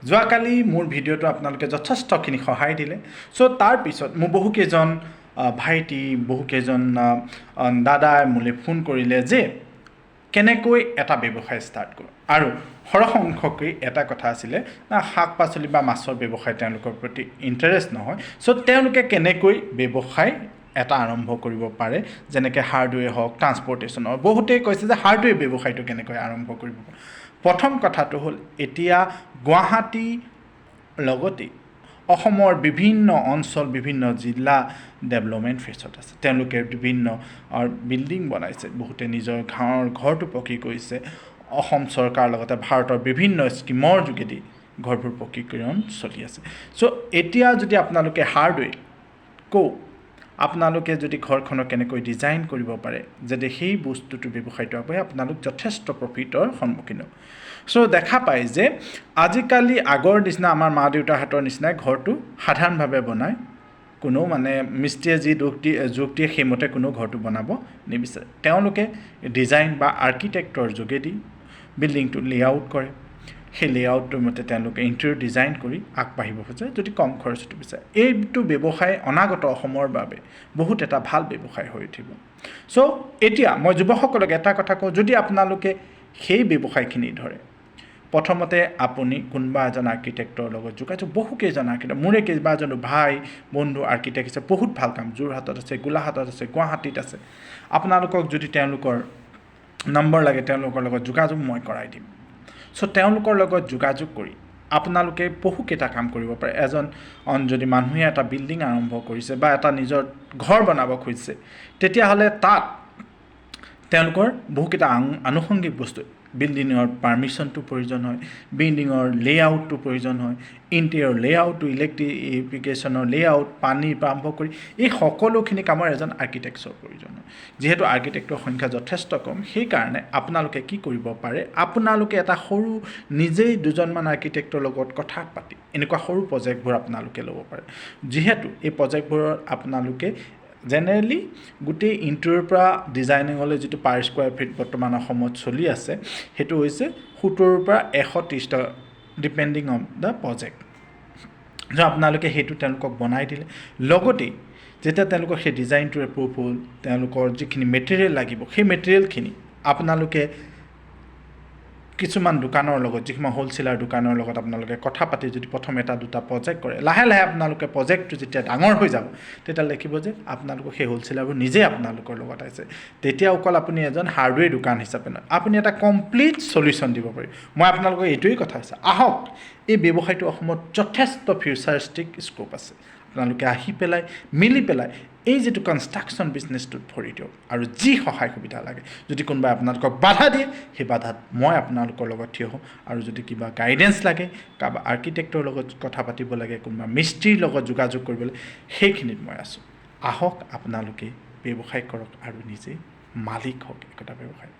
যোৱাকালি মোৰ ভিডিঅ'টো আপোনালোকে যথেষ্টখিনি সহায় দিলে সো তাৰ পিছত মোৰ বহুকেইজন ভাইটি বহুকেইজন দাদাই মোলৈ ফোন কৰিলে যে কেনেকৈ এটা ব্যৱসায় ষ্টাৰ্ট কৰোঁ আৰু সৰহসংখ্যকেই এটা কথা আছিলে না শাক পাচলি বা মাছৰ ব্যৱসায় তেওঁলোকৰ প্ৰতি ইণ্টাৰেষ্ট নহয় সো তেওঁলোকে কেনেকৈ ব্যৱসায় এটা আৰম্ভ কৰিব পাৰে যেনেকৈ হাৰ্ডৱেৰ হওক ট্ৰান্সপৰ্টেশ্যনৰ বহুতেই কৈছে যে হাৰ্ডৱেৰ ব্যৱসায়টো কেনেকৈ আৰম্ভ কৰিব পাৰে প্ৰথম কথাটো হ'ল এতিয়া গুৱাহাটী লগতে অসমৰ বিভিন্ন অঞ্চল বিভিন্ন জিলা ডেভেলপমেণ্ট ফেজত আছে তেওঁলোকে বিভিন্ন বিল্ডিং বনাইছে বহুতে নিজৰ গাঁৱৰ ঘৰটো পকী কৰিছে অসম চৰকাৰৰ লগতে ভাৰতৰ বিভিন্ন স্কিমৰ যোগেদি ঘৰবোৰ পকীকৰণ চলি আছে সো এতিয়া যদি আপোনালোকে হাৰ্ডৱেৰ আপোনালোকে যদি ঘৰখনক কেনেকৈ ডিজাইন কৰিব পাৰে যদি সেই বস্তুটো ব্যৱসায়টো আগবঢ়ায় আপোনালোক যথেষ্ট প্ৰফিটৰ সন্মুখীন হ'ব সো দেখা পায় যে আজিকালি আগৰ নিচিনা আমাৰ মা দেউতাহঁতৰ নিচিনাই ঘৰটো সাধাৰণভাৱে বনায় কোনো মানে মিস্ত্ৰীয়ে যি যোগ দিয়ে সেইমতে কোনো ঘৰটো বনাব নিবিচাৰে তেওঁলোকে ডিজাইন বা আৰ্কিটেক্টৰ যোগেদি বিল্ডিংটো লেআউট কৰে সেই লেআউটটোৰ মতে তেওঁলোকে ইণ্টেৰিয়ৰ ডিজাইন কৰি আগবাঢ়িব খোজে যদি কম খৰচত বিচাৰে এইটো ব্যৱসায় অনাগত অসমৰ বাবে বহুত এটা ভাল ব্যৱসায় হৈ উঠিব সো এতিয়া মই যুৱকসকলক এটা কথা কওঁ যদি আপোনালোকে সেই ব্যৱসায়খিনি ধৰে প্ৰথমতে আপুনি কোনোবা এজন আৰ্কিটেক্টৰ লগত যোগাযোগ বহুকেইজন আৰ্কিটেক্ট মোৰে কেইবাজন ভাই বন্ধু আৰ্কিটেক্ট আছে বহুত ভাল কাম যোৰহাটত আছে গোলাঘাটত আছে গুৱাহাটীত আছে আপোনালোকক যদি তেওঁলোকৰ নম্বৰ লাগে তেওঁলোকৰ লগত যোগাযোগ মই কৰাই দিম সো তেওঁলোকৰ লগত যোগাযোগ কৰি আপোনালোকে বহুকেইটা কাম কৰিব পাৰে এজন যদি মানুহে এটা বিল্ডিং আৰম্ভ কৰিছে বা এটা নিজৰ ঘৰ বনাব খুজিছে তেতিয়াহ'লে তাত তেওঁলোকৰ বহুকেইটা আনুষংগিক বস্তু বিল্ডিঙৰ পাৰ্মিশ্যনটো প্ৰয়োজন হয় বিল্ডিঙৰ লেআউটটো প্ৰয়োজন হয় ইণ্টেৰিয়ৰ লেআউটটো ইলেক্ট্ৰিফিকেশ্যনৰ লেআউট পানীৰ পৰা আৰম্ভ কৰি এই সকলোখিনি কামৰ এজন আৰ্কিটেক্টৰ প্ৰয়োজন হয় যিহেতু আৰ্কিটেক্টৰ সংখ্যা যথেষ্ট কম সেইকাৰণে আপোনালোকে কি কৰিব পাৰে আপোনালোকে এটা সৰু নিজেই দুজনমান আৰ্কিটেক্টৰ লগত কথা পাতি এনেকুৱা সৰু প্ৰজেক্টবোৰ আপোনালোকে ল'ব পাৰে যিহেতু এই প্ৰজেক্টবোৰৰ আপোনালোকে জেনেৰেলি গোটেই ইণ্টেৰিয়ৰৰ পৰা ডিজাইনিঙলৈ যিটো পাৰ স্কোৱাৰ ফিট বৰ্তমান অসমত চলি আছে সেইটো হৈছে 70 পৰা 130 টকা ডিপেণ্ডিং অন দ্য প্ৰজেক্ট যে আপোনালোকে সেইটো তেওঁলোকক বনাই দিলে লগতে যেতিয়া তেওঁলোকৰ সেই ডিজাইনটোৰ এপ্ৰুভ হ'ল তেওঁলোকৰ যিখিনি মেটেৰিয়েল লাগিব সেই মেটেৰিয়েলখিনি আপোনালোকে কিছুমান দোকানৰ লগত যিখন হোলচেলাৰ দোকানৰ লগত আপোনালোকে কথা পাতি যদি প্ৰথম এটা দুটা প্ৰজেক্ট কৰে লাহে লাহে আপোনালোকে প্ৰজেক্টটো যেতিয়া ডাঙৰ হৈ যাব তেতিয়া লিখিব যে আপোনালোকৰ সেই হোলচেলাৰবোৰ নিজে আপোনালোকৰ লগত আছে তেতিয়া অকল আপুনি এজন হাৰ্ডৱেৰ দোকান হিচাপে নহয় আপুনি এটা কমপ্লিট সলিউশ্যন দিব পাৰিব মই আপোনালোকক এইটোৱেই কথা আছে আহক এই ব্যৱসায়টো অসমত যথেষ্ট ফিউচাৰিষ্টিক স্কোপ আছে আপোনালোকে আহি পেলাই মিলি পেলাই এই যেটো কনষ্ট্ৰাকশ্যন বিজনেছটোত ভৰি দিয়ক আৰু যি সহায় সুবিধা লাগে যদি কোনোবাই আপোনালোকক বাধা দিয়ে সেই বাধাত মই আপোনালোকৰ লগত থিয় হওঁ আৰু যদি কিবা গাইডেন্স লাগে কাৰোবাৰ আৰ্কিটেক্টৰ লগত কথা পাতিব লাগে কোনোবা মিস্ত্ৰীৰ লগত যোগাযোগ কৰিবলৈ সেইখিনিত মই আছোঁ আহক আপোনালোকে ব্যৱসায় কৰক আৰু নিজে মালিক হওক একোটা ব্যৱসায়